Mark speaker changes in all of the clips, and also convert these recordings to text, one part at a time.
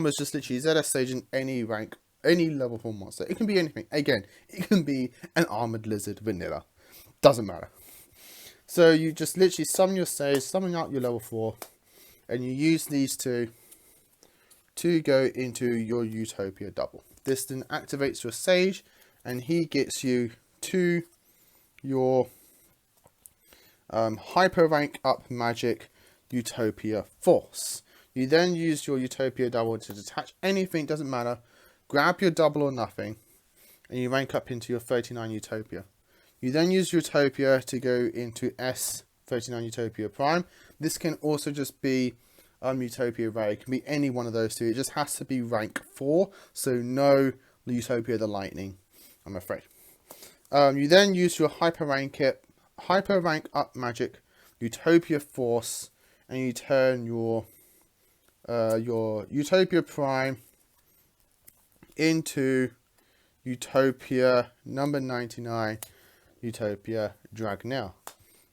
Speaker 1: was just literally ZS Sage in any rank, any level 4 monster. It can be anything. Again, it can be an armored lizard vanilla. Doesn't matter. So you just literally summon your Sage, summon out your level 4, and you use these two to go into your Utopia double. This then activates your Sage, and he gets you to your hyper rank up magic Utopia Force. You then use your Utopia double to detach anything, doesn't matter, grab your double or nothing, and you rank up into your 39 Utopia. You then use Utopia to go into S39 Utopia Prime. This can also just be Utopia Ray. It can be any one of those two. It just has to be rank 4, so no Utopia the Lightning, I'm afraid. You then use your hyper rank up magic Utopia Force, and you turn your Utopia Prime into Utopia number 99 Utopia Dragneel,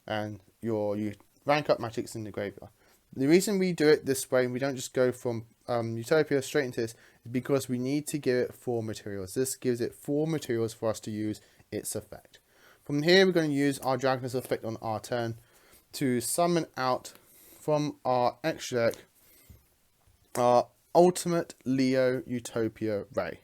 Speaker 1: and your rank up magic's in the graveyard. The reason we do it this way, and we don't just go from Utopia straight into this, is because we need to give it 4 materials. This gives it 4 materials for us to use its effect. From here, we're going to use our Dragon's effect on our turn to summon out from our extra deck our Ultimate Leo Utopia Ray.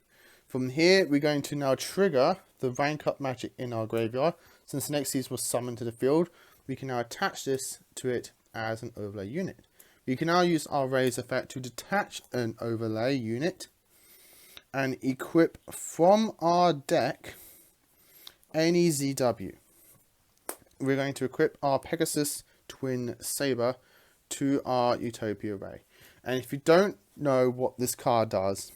Speaker 1: From here, we're going to now trigger the rank up magic in our graveyard. Since the next piece was summoned to the field, we can now attach this to it as an overlay unit. We can now use our Raise effect to detach an overlay unit and equip from our deck any ZW. We're going to equip our Pegasus Twin Saber to our Utopia Ray. And if you don't know what this card does,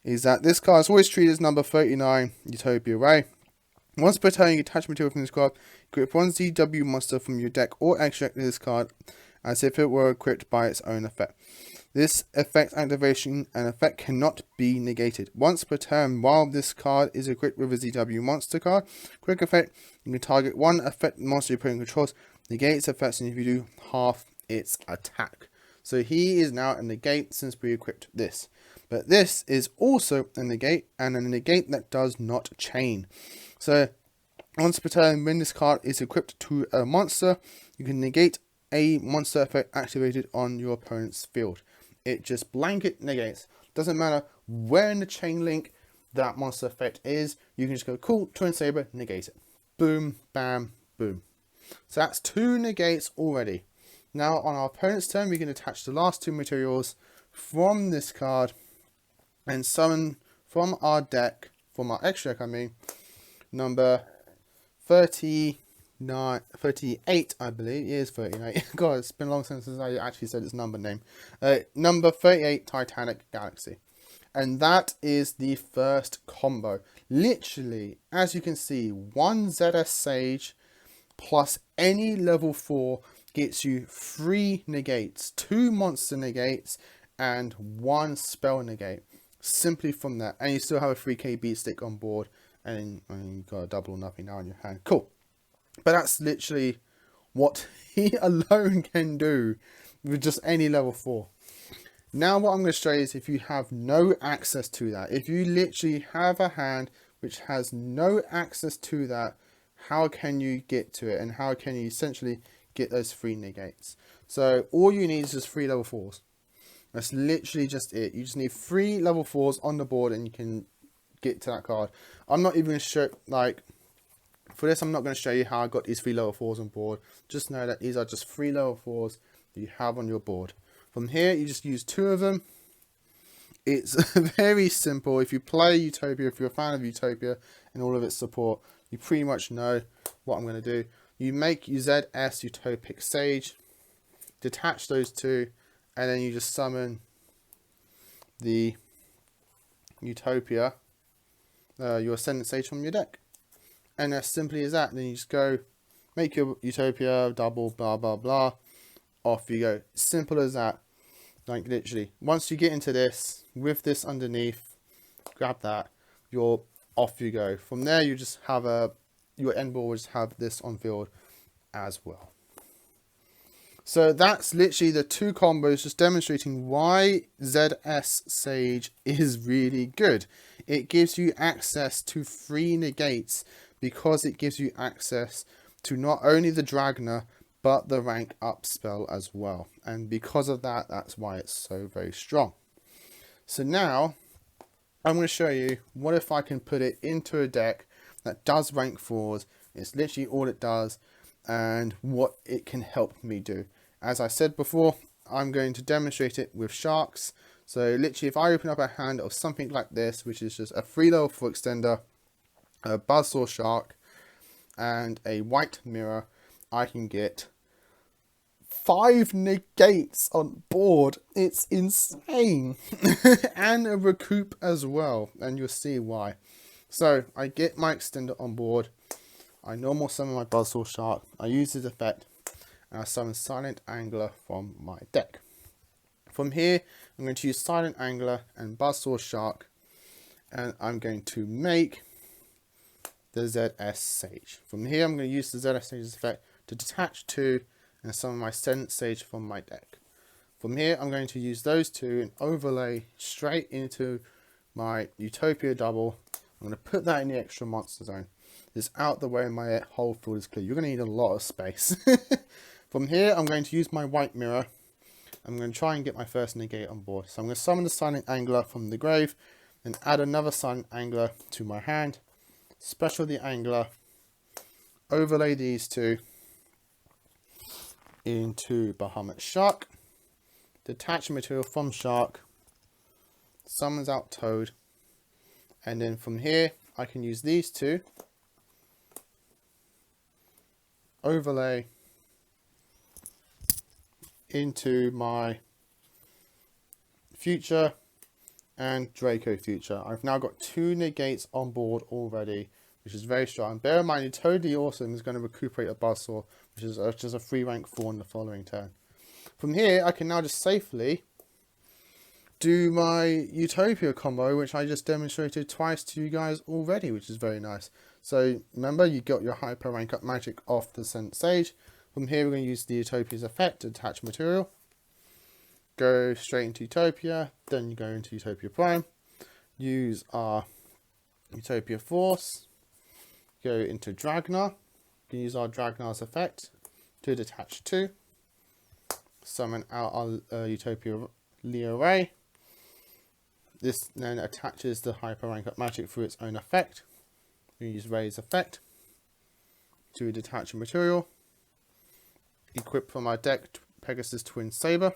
Speaker 1: is that this card is always treated as number 39 Utopia Ray. Once per turn, you attach material from this card, equip one ZW monster from your deck or extract this card as if it were equipped by its own effect. This effect activation and effect cannot be negated. Once per turn, while this card is equipped with a ZW monster card, quick effect, you can target one effect monster your opponent controls, negate its effects, and if you do, half its attack. So he is now a negate since we equipped this. But this is also a negate, and a negate that does not chain. So once per turn, when this card is equipped to a monster, you can negate a monster effect activated on your opponent's field. It just blanket negates. Doesn't matter where in the chain link that monster effect is, you can just go, cool, Twin Saber, negate it. Boom, bam, boom. So that's 2 negates already. Now on our opponent's turn, we can attach the last 2 materials from this card and summon from our deck, from our extra deck I mean, number 38 I believe, it is 38, god it's been long since I actually said its number name, number 38 Titanic Galaxy. And that is the first combo. Literally, as you can see, 1 ZS Sage plus any level 4 gets you 3 negates, 2 monster negates, and 1 spell negate. Simply from that. And you still have a 3k beat stick on board, and you've got a double or nothing now in your hand. Cool. But that's literally what he alone can do with just any level 4. Now what I'm going to show you is if you have no access to that, if you literally have a hand which has no access to that, how can you get to it, and how can you essentially get those 3 negates? So all you need is just 3 level 4s. That's literally just it. You just need 3 level 4s on the board and you can get to that card. I'm not even going to show, like, for this I'm not going to show you how I got these 3 level 4s on board. Just know that these are just 3 level 4s that you have on your board. From here, you just use 2 of them. It's very simple. If you play Utopia, if you're a fan of Utopia and all of its support, you pretty much know what I'm going to do. You make your ZS Utopic Sage, detach those 2, and then you just summon the Utopia, your Ascendant Sage from your deck. And as simply as that, then you just go, make your Utopia, double, blah, blah, blah. Off you go. Simple as that. Like literally. Once you get into this, with this underneath, grab that, you're off you go. From there, you just have your end board will just have this on field as well. So that's literally the two combos, just demonstrating why ZS Sage is really good. It gives you access to 3 negates because it gives you access to not only the Dragna but the rank up spell as well. And because of that, that's why it's so very strong. So now I'm going to show you what if I can put it into a deck that does rank 4s. It's literally all it does and what it can help me do. As I said before, I'm going to demonstrate it with sharks. So literally if I open up a hand of something like this, which is just a 3 level 4 extender, a buzzsaw shark and a white mirror, I can get 5 negates on board. It's insane. And a recoup as well, and you'll see why. So I get my extender on board, I normal summon my buzzsaw shark, I use this effect, and I summon Silent Angler from my deck. From here I'm going to use Silent Angler and buzzsaw shark, and I'm going to make the ZS Sage. From here I'm going to use the ZS Sage's effect to detach 2 and summon my Sense Sage from my deck. From here I'm going to use those 2 and overlay straight into my Utopia double. I'm going to put that in the extra monster zone. It's out the way, my whole field is clear. You're going to need a lot of space. From here I'm going to use my white mirror. I'm going to try and get my first negate on board. So I'm going to summon the Silent Angler from the grave and add another Silent Angler to my hand. Special the Angler. Overlay these 2 into Bahamut Shark, detach material from Shark, summons out Toad, and then from here I can use these 2, overlay into my Future and Draco Future. I've now got 2 negates on board already, which is very strong. Bear in mind, you're totally awesome is going to recuperate a buzzsaw, which is just a 3 rank 4 in the following turn. From here, I can now just safely do my Utopia combo, which I just demonstrated twice to you guys already, which is very nice. So remember, you got your hyper rank up magic off the Sense Sage. From here, we're going to use the Utopia's effect to attach material. Go straight into Utopia, then you go into Utopia Prime. Use our Utopia Force. Go into Dragna. We can use our Dragna's effect to detach 2. Summon out our Utopia Leo Ray. This then attaches the hyper rank up magic through its own effect. We use Ray's effect to detach a material. Equip from our deck Pegasus Twin Saber.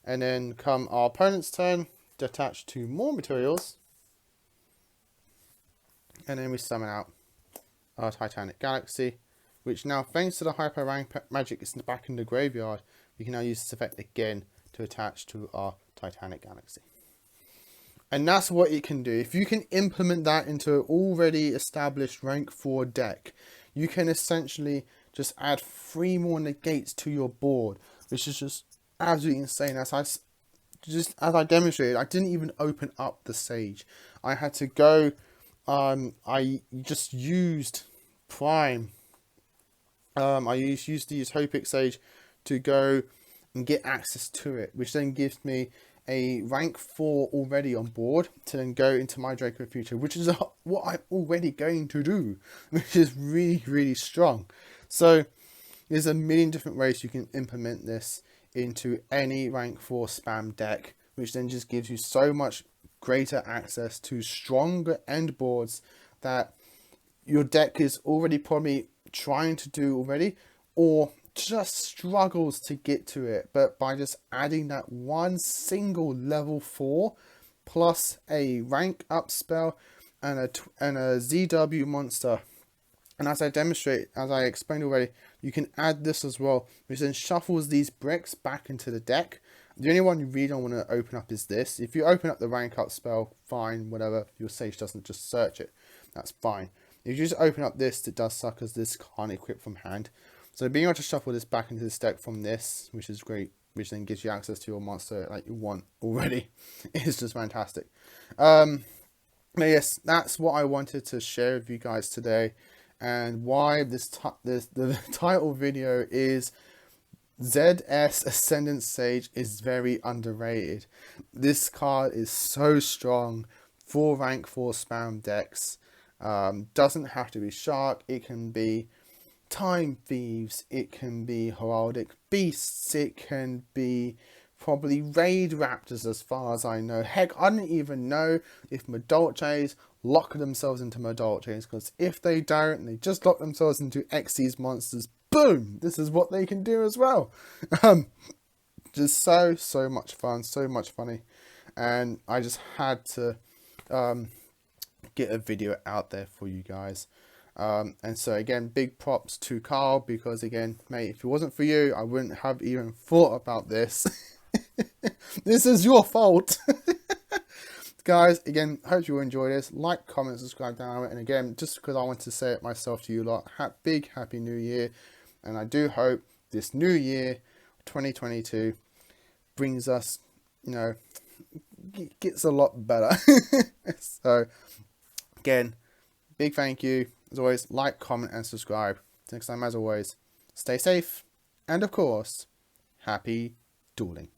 Speaker 1: And then come our opponent's turn, detach 2 more materials. And then we summon out our Titanic Galaxy, which now, thanks to the hyper rank magic is back in the graveyard, we can now use this effect again to attach to our Titanic Galaxy. And that's what it can do. If you can implement that into an already established rank 4 deck, you can essentially just add 3 more negates to your board, which is just absolutely insane. As I demonstrated, I didn't even open up the Sage. I had to go, I just used Prime. I used the Utopic Sage to go and get access to it, which then gives me a rank 4 already on board to then go into my Draco Future, which is what I'm already going to do, which is really, really strong. So there's a million different ways you can implement this into any rank 4 spam deck, which then just gives you so much greater access to stronger end boards that your deck is already probably trying to do already, or just struggles to get to it. But by just adding that one single level 4 plus a rank up spell and a ZW monster, and as I explained already, you can add this as well, which then shuffles these bricks back into the deck. The only one you really don't want to open up is this. If you open up the rank up spell, fine, whatever, your Sage doesn't just search it, that's fine. If you just open up this, it does suck, as this can't equip from hand. So being able to shuffle this back into this deck from this, which is great, which then gives you access to your monster like you want already, is just fantastic. But yes, that's what I wanted to share with you guys today, and why the title video is ZS Ascendant Sage is very underrated. This card is so strong for rank 4 spam decks. Doesn't have to be Shark, it can be Time Thieves, it can be Heraldic Beasts, it can be probably Raid Raptors as far as I know. Heck, I don't even know if Madolches lock themselves into Madolches, because if they don't, they just lock themselves into Xyz monsters. Boom! This is what they can do as well. Just so much fun, so much funny. And I just had to get a video out there for you guys. And so again, big props to Carl, because again, mate, if it wasn't for you, I wouldn't have even thought about this. This is your fault. Guys, again, hope you enjoyed this. Like, comment, subscribe down. And again, just because I want to say it myself to you lot, big happy new year. And I do hope this new year 2022 brings us, you know, gets a lot better. So again, big thank you. As always, like, comment and subscribe. Next time, as always, stay safe, and of course, happy dueling.